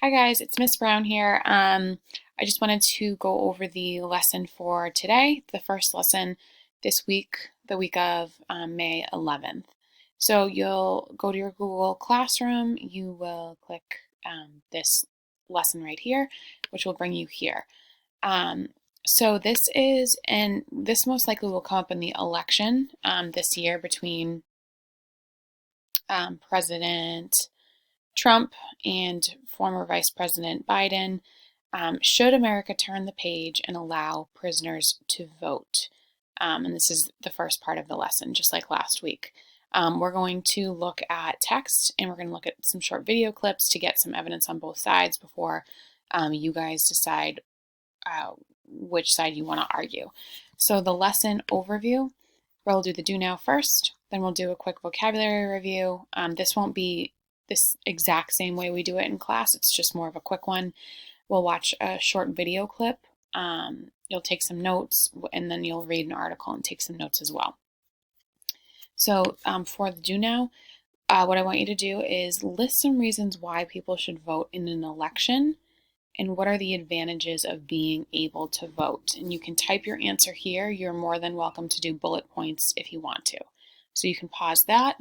Hi guys, it's Miss Brown here. I just wanted to go over the lesson for today, the first lesson this week, the week of May 11th. So you'll go to your Google Classroom, you will click this lesson right here, which will bring you here. So this most likely will come up in the election this year between President Trump and former Vice President Biden. Should America turn the page and allow prisoners to vote? And this is the first part of the lesson, just like last week. We're going to look at text and we're going to look at some short video clips to get some evidence on both sides before you guys decide which side you want to argue. So the lesson overview, we'll do the do now first, then we'll do a quick vocabulary review. This won't be this exact same way we do it in class, it's just more of a quick one. We'll watch a short video clip, you'll take some notes, and then you'll read an article and take some notes as well. So for the do now, what I want you to do is list some reasons why people should vote in an election and what are the advantages of being able to vote. And you can type your answer here. You're more than welcome to do bullet points if you want to. So you can pause that.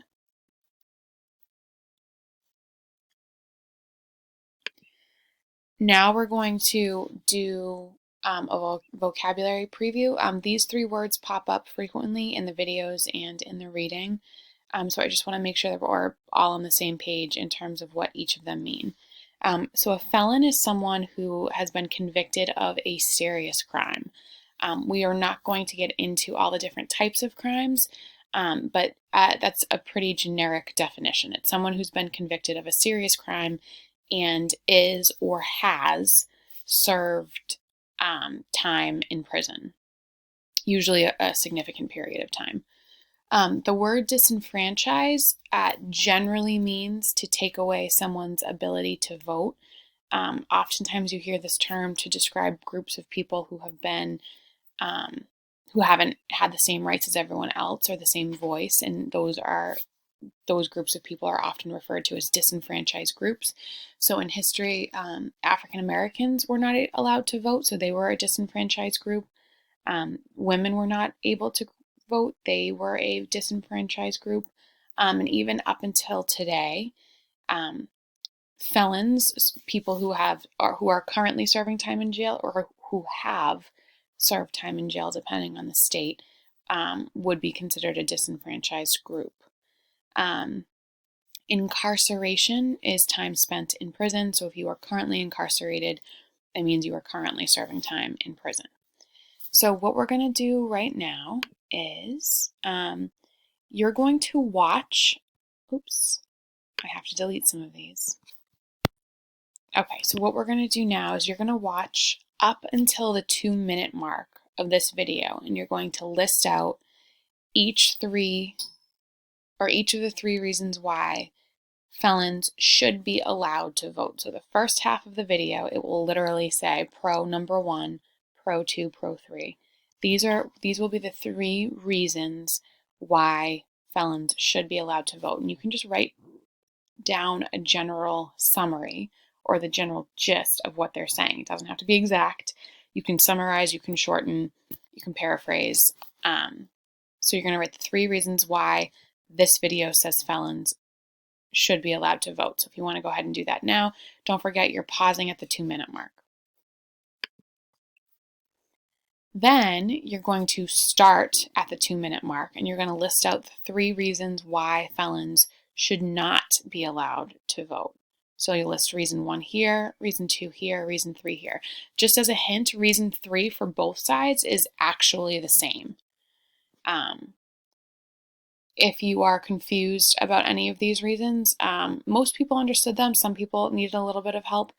Now we're going to do a vocabulary preview. These three words pop up frequently in the videos and in the reading. So I just want to make sure that we're all on the same page in terms of what each of them mean. So a felon is someone who has been convicted of a serious crime. We are not going to get into all the different types of crimes, but that's a pretty generic definition. It's someone who's been convicted of a serious crime and is or has served time in prison, usually a significant period of time. The word disenfranchise generally means to take away someone's ability to vote. Oftentimes you hear this term to describe groups of people who have been, who haven't had the same rights as everyone else or the same voice, and those groups of people are often referred to as disenfranchised groups. So in history, African Americans were not allowed to vote, so they were a disenfranchised group. Women were not able to vote, they were a disenfranchised group. And even up until today, felons, people who are currently serving time in jail or who have served time in jail, depending on the state, would be considered a disenfranchised group. Incarceration is time spent in prison. So if you are currently incarcerated, it means you are currently serving time in prison. So what we're going to do right now is you're going to watch, oops, I have to delete some of these. Okay, so what we're going to do now is you're going to watch up until the 2-minute mark of this video, and you're going to list out each of the 3 reasons why felons should be allowed to vote. So the first half of the video, it will literally say pro number 1, pro 2, pro 3. These will be the 3 reasons why felons should be allowed to vote. And you can just write down a general summary or the general gist of what they're saying. It doesn't have to be exact. You can summarize, you can shorten, you can paraphrase. So you're going to write the 3 reasons why this video says felons should be allowed to vote. So if you want to go ahead and do that now, don't forget you're pausing at the 2-minute mark. Then you're going to start at the 2-minute mark and you're going to list out the 3 reasons why felons should not be allowed to vote. So you list reason 1 here, reason 2 here, reason 3 here. Just as a hint, reason 3 for both sides is actually the same. If you are confused about any of these reasons, most people understood them. Some people needed a little bit of help.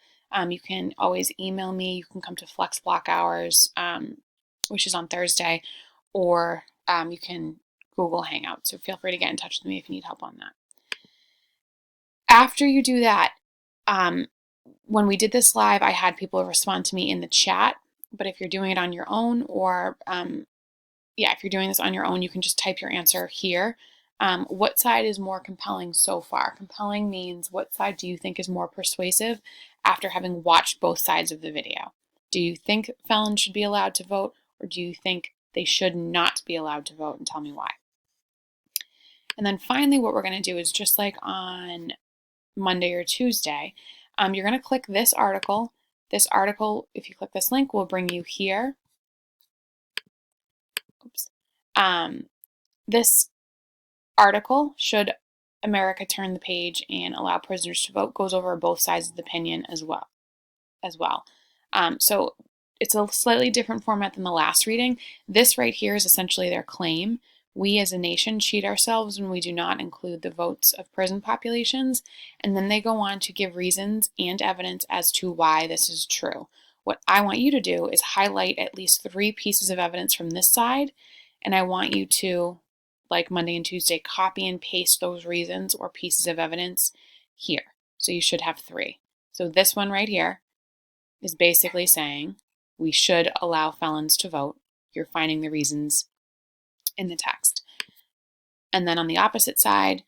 You can always email me. You can come to Flex Block Hours, which is on Thursday, or you can Google Hangout. So feel free to get in touch with me if you need help on that. After you do that, when we did this live, I had people respond to me in the chat. But if you're doing it on your own, or if you're doing this on your own, you can just type your answer here. What side is more compelling so far? Compelling means what side do you think is more persuasive after having watched both sides of the video? Do you think felons should be allowed to vote, or do you think they should not be allowed to vote? And tell me why. And then finally, what we're going to do is just like on Monday or Tuesday, you're going to click this article. This article, if you click this link, will bring you here. Oops. This article, Should America Turn the Page and Allow Prisoners to Vote, goes over both sides of the opinion as well. So it's a slightly different format than the last reading. This right here is essentially their claim. We as a nation cheat ourselves when we do not include the votes of prison populations, and then they go on to give reasons and evidence as to why this is true. What I want you to do is highlight at least 3 pieces of evidence from this side, and I want you to, like Monday and Tuesday, copy and paste those reasons or pieces of evidence here. So you should have 3. So this one right here is basically saying we should allow felons to vote. You're finding the reasons in the text. And then on the opposite side,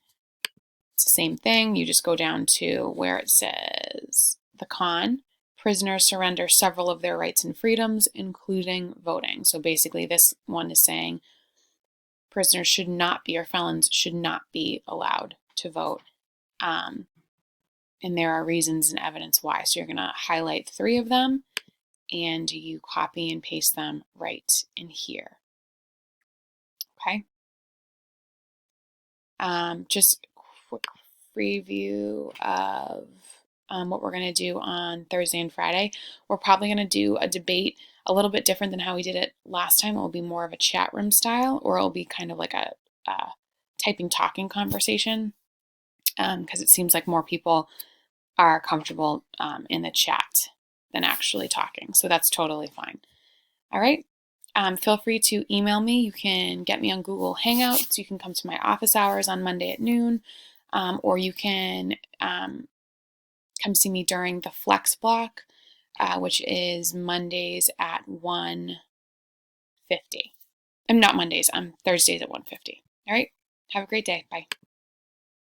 it's the same thing. You just go down to where it says the con. Prisoners surrender several of their rights and freedoms, including voting. So basically this one is saying prisoners should not be, or felons should not be allowed to vote. And there are reasons and evidence why. So you're going to highlight 3 of them and you copy and paste them right in here. Okay. Just a quick preview of what we're going to do on Thursday and Friday. We're probably going to do a debate a little bit different than how we did it last time. It will be more of a chat room style, or it'll be kind of like a typing, talking conversation, because it seems like more people are comfortable in the chat than actually talking. So that's totally fine. All right. Feel free to email me. You can get me on Google Hangouts. You can come to my office hours on Monday at noon, or you can come see me during the Flex Block, which is Mondays at 1:50. Not Mondays, Thursdays at 1:50. All right. Have a great day. Bye.